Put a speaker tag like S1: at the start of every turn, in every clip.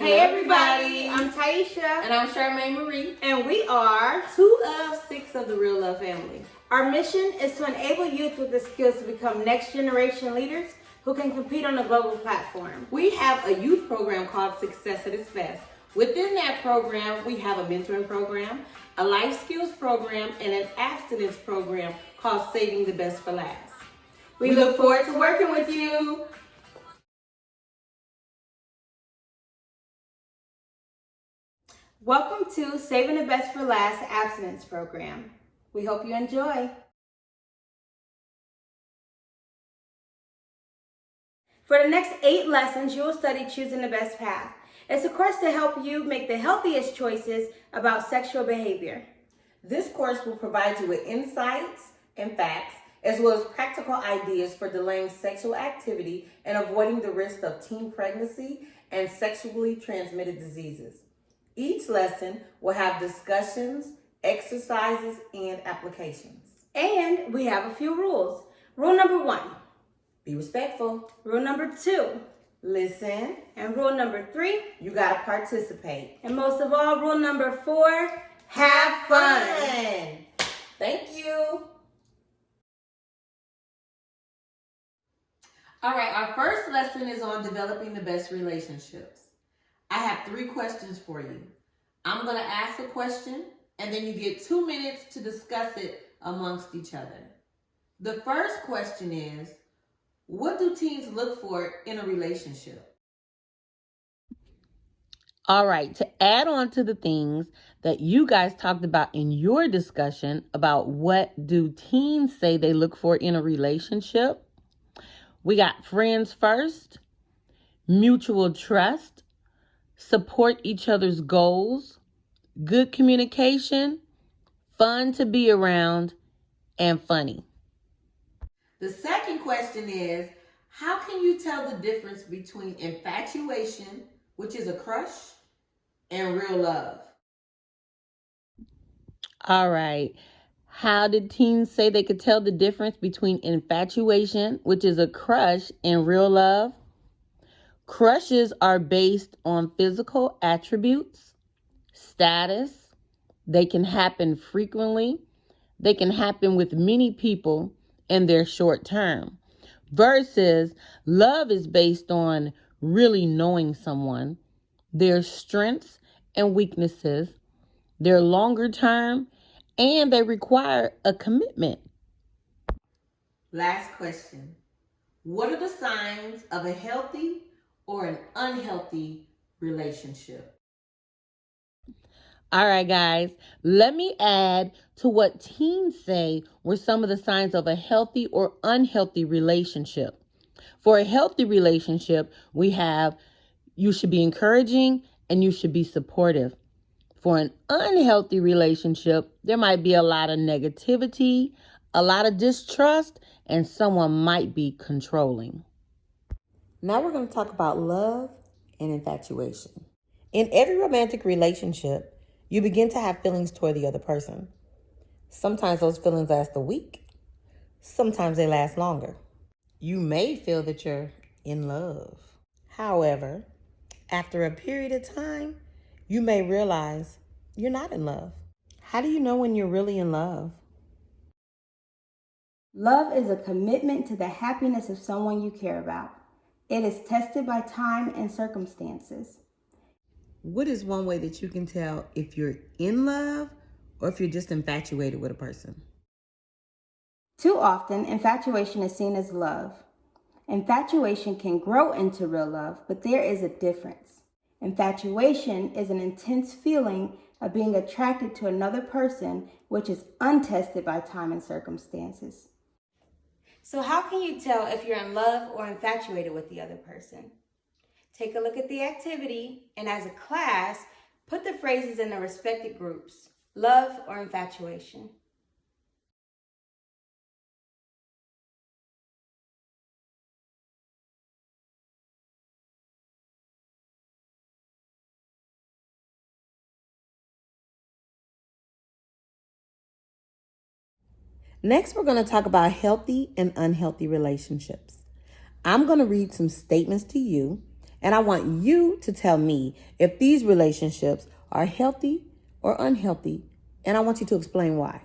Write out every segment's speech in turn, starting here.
S1: Hey everybody, I'm Taisha.
S2: And I'm Charmaine Marie.
S1: And we are
S2: 2 of 6 of the Real Love family.
S1: Our mission is to enable youth with the skills to become next generation leaders who can compete on a global platform.
S2: We have a youth program called Success at its Best. Within that program, we have a mentoring program, a life skills program, and an abstinence program called Saving the Best for Last.
S1: We look forward to working with you. Welcome to Saving the Best for Last Abstinence Program. We hope you enjoy. For the next 8 lessons, you will study Choosing the Best Path. It's a course to help you make the healthiest choices about sexual behavior.
S2: This course will provide you with insights and facts, as well as practical ideas for delaying sexual activity and avoiding the risk of teen pregnancy and sexually transmitted diseases. Each lesson will have discussions, exercises, and applications.
S1: And we have a few rules. Rule number 1,
S2: be respectful.
S1: Rule number 2,
S2: listen.
S1: And rule number 3,
S2: you gotta participate.
S1: And most of all, rule number 4, have fun.
S2: Thank you. All right, our first lesson is on developing the best relationships. I have 3 questions for you. I'm going to ask a question, and then you get 2 minutes to discuss it amongst each other. The first question is, what do teens look for in a relationship?
S3: All right, to add on to the things that you guys talked about in your discussion about what do teens say they look for in a relationship, we got friends first, mutual trust, support each other's goals, good communication, fun to be around, and funny.
S2: The second question is, how can you tell the difference between infatuation, which is a crush, and real love?
S3: All right. How did teens say they could tell the difference between infatuation, which is a crush, and real love? Crushes are based on physical attributes, status. They can happen frequently. They can happen with many people, and they're short term. Versus love is based on really knowing someone, their strengths and weaknesses, they're longer term, and they require a commitment.
S2: Last question. What are the signs of a healthy or an unhealthy relationship?
S3: All right, guys, let me add to what teens say were some of the signs of a healthy or unhealthy relationship. For a healthy relationship, we have you should be encouraging and you should be supportive. For an unhealthy relationship, there might be a lot of negativity, a lot of distrust, and someone might be controlling.
S2: Now we're going to talk about love and infatuation. In every romantic relationship, you begin to have feelings toward the other person. Sometimes those feelings last a week. Sometimes they last longer. You may feel that you're in love. However, after a period of time, you may realize you're not in love. How do you know when you're really in love?
S1: Love is a commitment to the happiness of someone you care about. It is tested by time and circumstances.
S2: What is one way that you can tell if you're in love or if you're just infatuated with a person?
S1: Too often, infatuation is seen as love. Infatuation can grow into real love, but there is a difference. Infatuation is an intense feeling of being attracted to another person, which is untested by time and circumstances. So how can you tell if you're in love or infatuated with the other person? Take a look at the activity, and as a class, put the phrases in the respected groups, love or infatuation.
S2: Next, we're going to talk about healthy and unhealthy relationships. I'm going to read some statements to you, And I want you to tell me if these relationships are healthy or unhealthy. And I want you to explain why.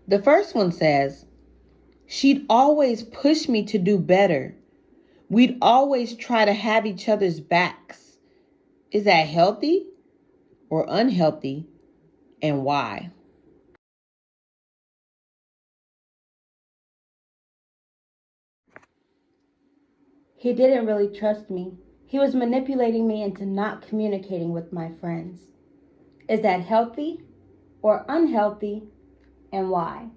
S3: The first one says, she'd always push me to do better. We'd always try to have each other's backs. Is that healthy or unhealthy, and why?
S1: He didn't really trust me. He was manipulating me into not communicating with my friends. Is that healthy or unhealthy, and why?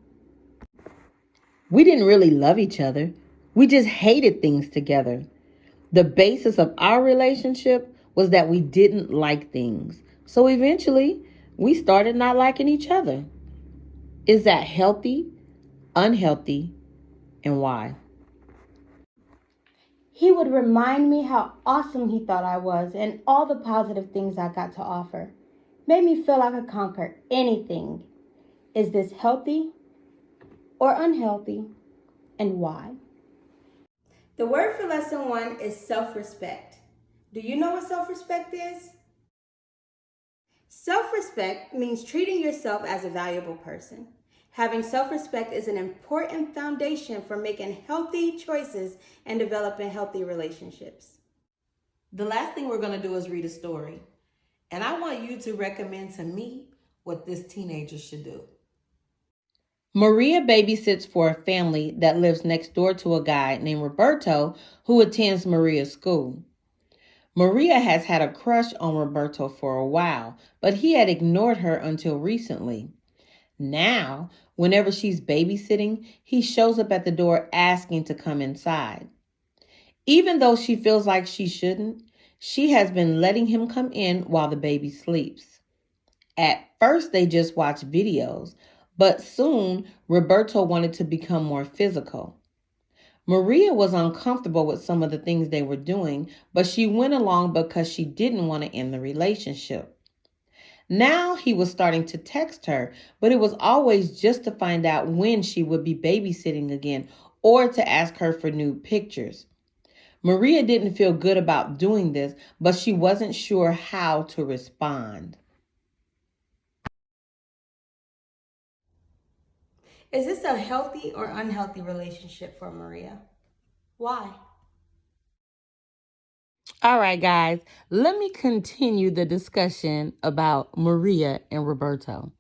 S3: We didn't really love each other. We just hated things together. The basis of our relationship was that we didn't like things. So eventually, we started not liking each other. Is that healthy, unhealthy, and why?
S1: He would remind me how awesome he thought I was and all the positive things I got to offer. Made me feel I could conquer anything. Is this healthy or unhealthy, and why? The word for lesson 1 is self-respect. Do you know what self-respect is? Self-respect means treating yourself as a valuable person. Having self-respect is an important foundation for making healthy choices and developing healthy relationships.
S2: The last thing we're going to do is read a story. And I want you to recommend to me what this teenager should do.
S3: Maria babysits for a family that lives next door to a guy named Roberto who attends Maria's school. Maria has had a crush on Roberto for a while, but he had ignored her until recently. Now, whenever she's babysitting, he shows up at the door asking to come inside. Even though she feels like she shouldn't, she has been letting him come in while the baby sleeps. At first, they just watched videos, but soon Roberto wanted to become more physical. Maria was uncomfortable with some of the things they were doing, but she went along because she didn't want to end the relationship. Now he was starting to text her, but it was always just to find out when she would be babysitting again or to ask her for nude pictures. Maria didn't feel good about doing this, but she wasn't sure how to respond.
S1: Is this a healthy or unhealthy relationship for Maria? Why?
S3: All right, guys, let me continue the discussion about Maria and Roberto.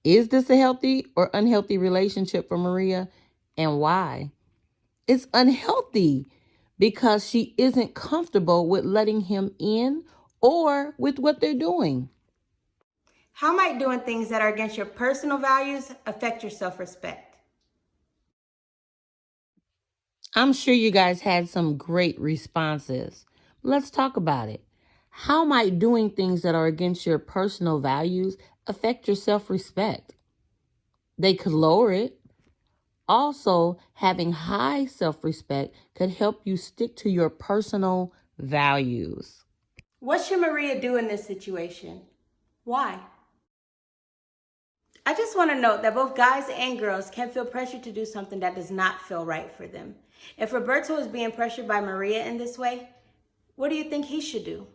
S3: Is this a healthy or unhealthy relationship for Maria, and why? It's unhealthy because she isn't comfortable with letting him in or with what they're doing.
S1: How might doing things that are against your personal values affect your self-respect?
S3: I'm sure you guys had some great responses. Let's talk about it. How might doing things that are against your personal values affect your self-respect? They could lower it. Also, having high self-respect could help you stick to your personal values.
S1: What should Maria do in this situation? Why? I just want to note that both guys and girls can feel pressured to do something that does not feel right for them. If Roberto is being pressured by Maria in this way, what do you think he should do?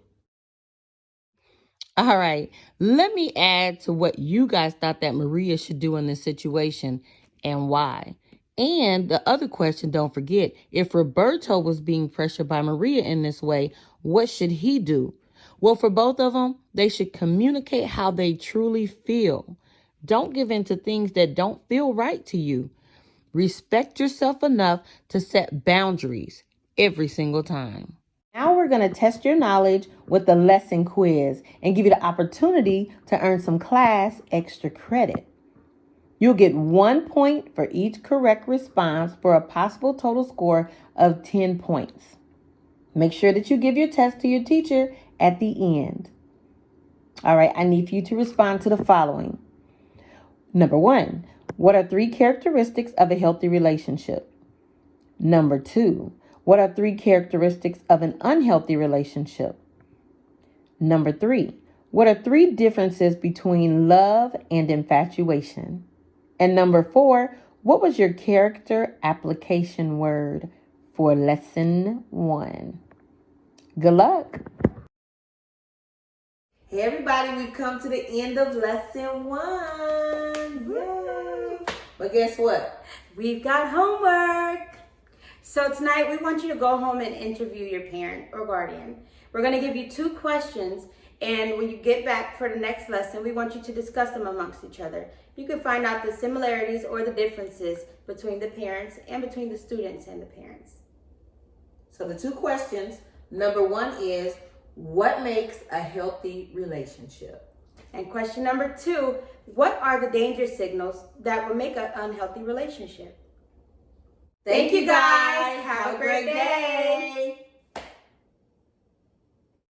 S3: All right, let me add to what you guys thought that Maria should do in this situation and why. And the other question, don't forget, if Roberto was being pressured by Maria in this way, what should he do? Well, for both of them, they should communicate how they truly feel. Don't give in to things that don't feel right to you. Respect yourself enough to set boundaries every single time. Now we're going to test your knowledge with the lesson quiz and give you the opportunity to earn some class extra credit. You'll get 1 point for each correct response for a possible total score of 10 points. Make sure that you give your test to your teacher at the end. All right, I need for you to respond to the following. Number 1, what are 3 characteristics of a healthy relationship? Number 2, what are 3 characteristics of an unhealthy relationship? Number 3, what are 3 differences between love and infatuation? And number 4, what was your character application word for lesson 1? Good luck.
S2: Hey everybody, we've come to the end of lesson 1. Yay! But guess what?
S1: We've got homework. So tonight we want you to go home and interview your parent or guardian. We're going to give you 2 questions, and when you get back for the next lesson, we want you to discuss them amongst each other. You can find out the similarities or the differences between the parents and between the students and the parents.
S2: So the 2 questions, number 1 is, what makes a healthy relationship?
S1: And question number 2, what are the danger signals that will make an unhealthy relationship? Thank you guys. Have a great day.